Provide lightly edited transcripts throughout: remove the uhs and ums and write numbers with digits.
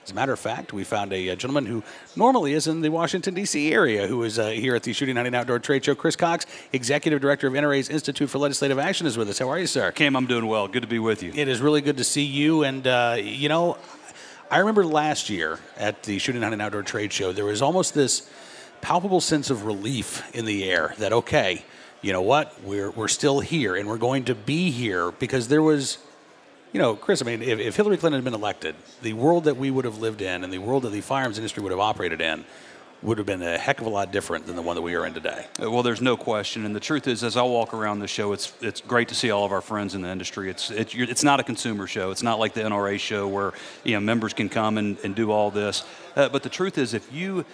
As a matter of fact, we found a gentleman who normally is in the Washington, D.C. area, who is here at the Shooting Hunting Outdoor Trade Show. Chris Cox, Executive Director of NRA's Institute for Legislative Action, is with us. How are you, sir? Cam, I'm doing well. Good to be with you. It is really good to see you. And, you know, I remember last year at the Shooting Hunting Outdoor Trade Show, there was almost this palpable sense of relief in the air that, okay, you know what, we're still here and we're going to be here, because there was... You know, Chris, I mean, if Hillary Clinton had been elected, the world that we would have lived in and the world that the firearms industry would have operated in would have been a heck of a lot different than the one that we are in today. Well, there's no question. And the truth is, as I walk around the show, it's great to see all of our friends in the industry. It's not a consumer show. It's not like the NRA show where, you know, members can come and do all this. But the truth is, if you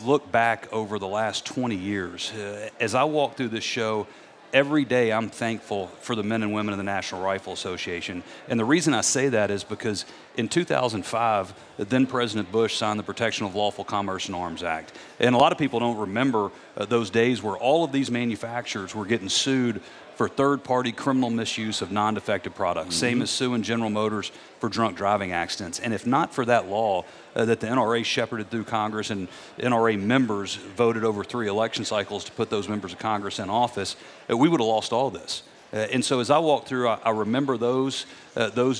look back over the last 20 years, as I walk through this show, every day I'm thankful for the men and women of the National Rifle Association. And the reason I say that is because in 2005, then President Bush signed the Protection of Lawful Commerce in Arms Act. And a lot of people don't remember those days where all of these manufacturers were getting sued for third-party criminal misuse of non-defective products, same as suing General Motors for drunk driving accidents. And if not for that law that the NRA shepherded through Congress, and NRA members voted over 3 election cycles to put those members of Congress in office, we would have lost all this. And so as I walk through, I remember those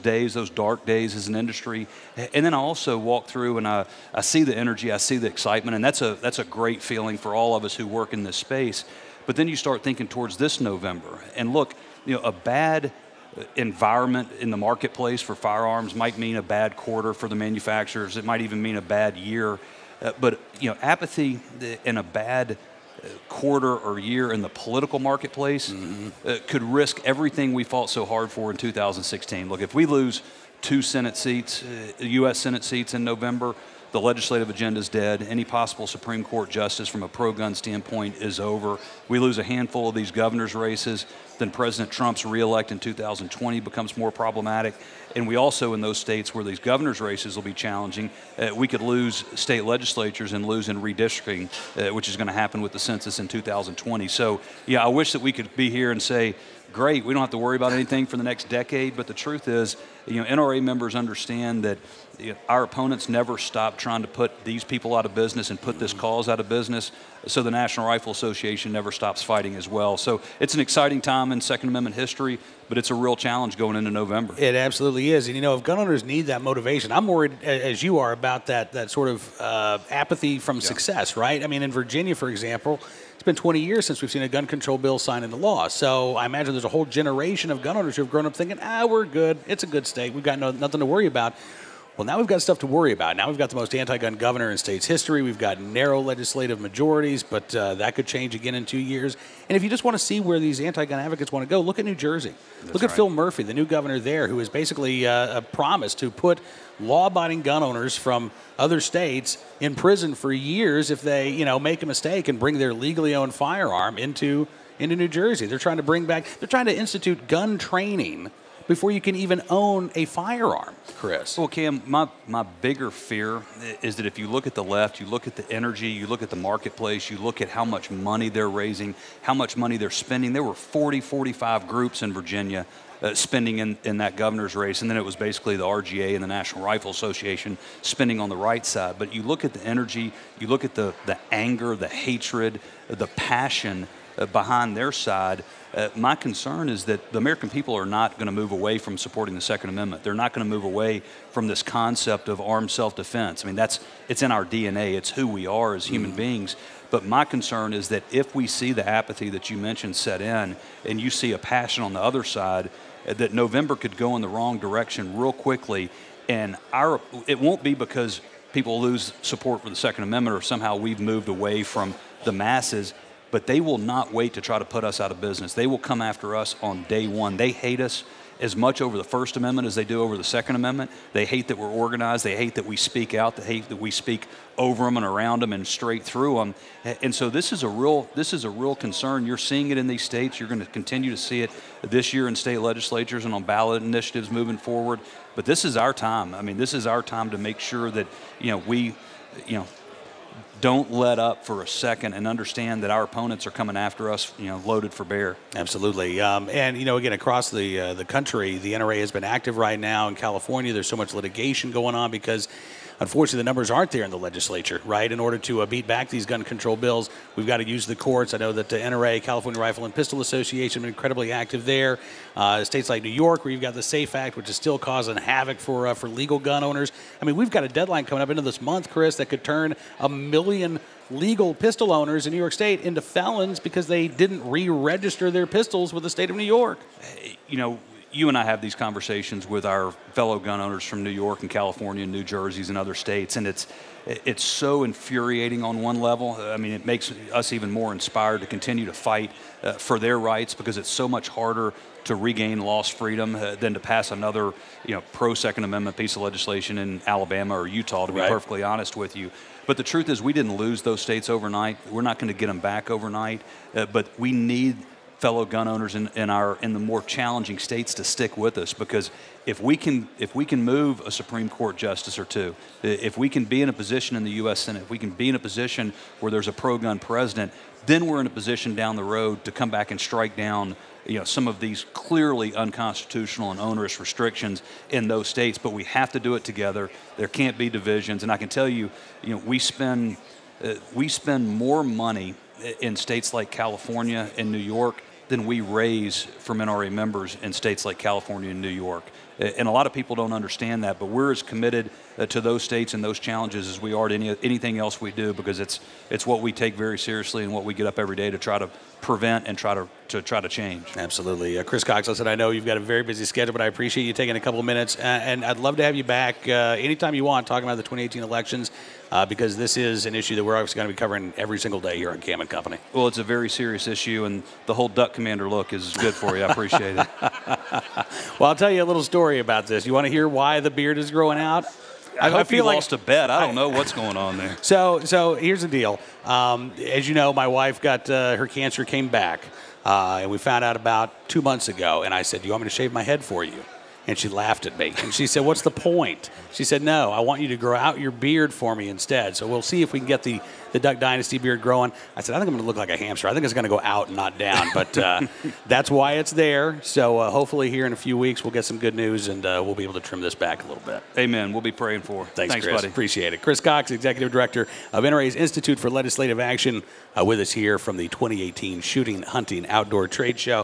days, those dark days as an industry. And then I also walk through and I see the energy, I see the excitement, and that's a great feeling for all of us who work in this space. But then you start thinking towards this November. And look, you know, a bad environment in the marketplace for firearms might mean a bad quarter for the manufacturers. It might even mean a bad year. But, you know, apathy in a bad quarter or year in the political marketplace could risk everything we fought so hard for in 2016. Look, if we lose 2 Senate seats, U.S. Senate seats in November, the legislative agenda is dead. Any possible Supreme Court justice from a pro-gun standpoint is over. We lose a handful of these governor's races, then President Trump's reelect in 2020 becomes more problematic. And we also, in those states where these governor's races will be challenging, we could lose state legislatures and lose in redistricting, which is going to happen with the census in 2020. So, yeah, I wish that we could be here and say, great, we don't have to worry about anything for the next decade. But the truth is, you know, NRA members understand that, you know, our opponents never stop trying to put these people out of business and put this cause out of business. So the National Rifle Association never stops fighting as well. So it's an exciting time in Second Amendment history, but it's a real challenge going into November. It absolutely is. And, you know, if gun owners need that motivation, I'm worried, as you are, about that sort of apathy from success, right? I mean, in Virginia, for example, it's been 20 years since we've seen a gun control bill signed into law. So I imagine there's a whole generation of gun owners who have grown up thinking, we're good. It's a good state. We've got nothing to worry about. Well, now we've got stuff to worry about. Now we've got the most anti-gun governor in state's history. We've got narrow legislative majorities, but that could change again in 2 years. And if you just want to see where these anti-gun advocates want to go, look at New Jersey. Look at Phil Murphy, the new governor there, who has basically promised to put law-abiding gun owners from other states in prison for years if they, you know, make a mistake and bring their legally owned firearm into New Jersey. They're trying to institute gun training before you can even own a firearm, Chris. Well, Cam, my bigger fear is that if you look at the left, you look at the energy, you look at the marketplace, you look at how much money they're raising, how much money they're spending. There were 45 groups in Virginia spending in that governor's race, and then it was basically the RGA and the National Rifle Association spending on the right side. But you look at the energy, you look at the anger, the hatred, the passion behind their side. My concern is that the American people are not going to move away from supporting the Second Amendment. They're not going to move away from this concept of armed self-defense. I mean, it's in our DNA. It's who we are as human beings. But my concern is that if we see the apathy that you mentioned set in, and you see a passion on the other side, that November could go in the wrong direction real quickly. And it won't be because people lose support for the Second Amendment or somehow we've moved away from the masses. But they will not wait to try to put us out of business. They will come after us on day one. They hate us as much over the First Amendment as they do over the Second Amendment. They hate that we're organized. They hate that we speak out. They hate that we speak over them and around them and straight through them. And so this is a real concern. You're seeing it in these states. You're going to continue to see it this year in state legislatures and on ballot initiatives moving forward. But this is our time. I mean, this is our time to make sure that, we don't let up for a second and understand that our opponents are coming after us, loaded for bear. Absolutely. And, again, across the country, the NRA has been active right now. In California, there's so much litigation going on because, unfortunately, the numbers aren't there in the legislature, right? In order to beat back these gun control bills, we've got to use the courts. I know that the NRA, California Rifle and Pistol Association, have been incredibly active there. States like New York, where you've got the SAFE Act, which is still causing havoc for legal gun owners. I mean, we've got a deadline coming up into this month, Chris, that could turn 1 million legal pistol owners in New York State into felons because they didn't re-register their pistols with the state of New York. You and I have these conversations with our fellow gun owners from New York and California and New Jersey and other states, and it's so infuriating on one level. I mean, it makes us even more inspired to continue to fight for their rights, because it's so much harder to regain lost freedom than to pass another, pro-Second Amendment piece of legislation in Alabama or Utah, to be perfectly honest with you. But the truth is, we didn't lose those states overnight. We're not going to get them back overnight, but we need fellow gun owners in the more challenging states to stick with us, because if we can move a Supreme Court justice or two, if we can be in a position in the U.S. Senate, if we can be in a position where there's a pro-gun president, then we're in a position down the road to come back and strike down some of these clearly unconstitutional and onerous restrictions in those states. But we have to do it together. There can't be divisions. And I can tell you, we spend more money in states like California and New York than we raise from NRA members in states like California and New York. And a lot of people don't understand that, but we're as committed to those states and those challenges as we are to anything else we do, because it's what we take very seriously and what we get up every day to try to prevent and try to change. Absolutely. Chris Cox, listen, I know you've got a very busy schedule, but I appreciate you taking a couple of minutes, and I'd love to have you back anytime you want talking about the 2018 elections, because this is an issue that we're obviously going to be covering every single day here on Cam and Company. Well, it's a very serious issue, and the whole Duck Commander look is good for you. I appreciate it. Well, I'll tell you a little story about this. You want to hear why the beard is growing out? I hope you lost a bet. I don't know what's going on there. So here's the deal. As you know, my wife got her cancer came back, and we found out about 2 months ago. And I said, "Do you want me to shave my head for you?" And she laughed at me. And she said, "What's the point?" She said, "No, I want you to grow out your beard for me instead. So we'll see if we can get the Duck Dynasty beard growing." I said, "I think I'm going to look like a hamster. I think it's going to go out and not down." But that's why it's there. So hopefully here in a few weeks we'll get some good news, and we'll be able to trim this back a little bit. Amen. We'll be praying for. Thanks, Chris. Buddy. Appreciate it. Chris Cox, Executive Director of NRA's Institute for Legislative Action, with us here from the 2018 Shooting Hunting Outdoor Trade Show.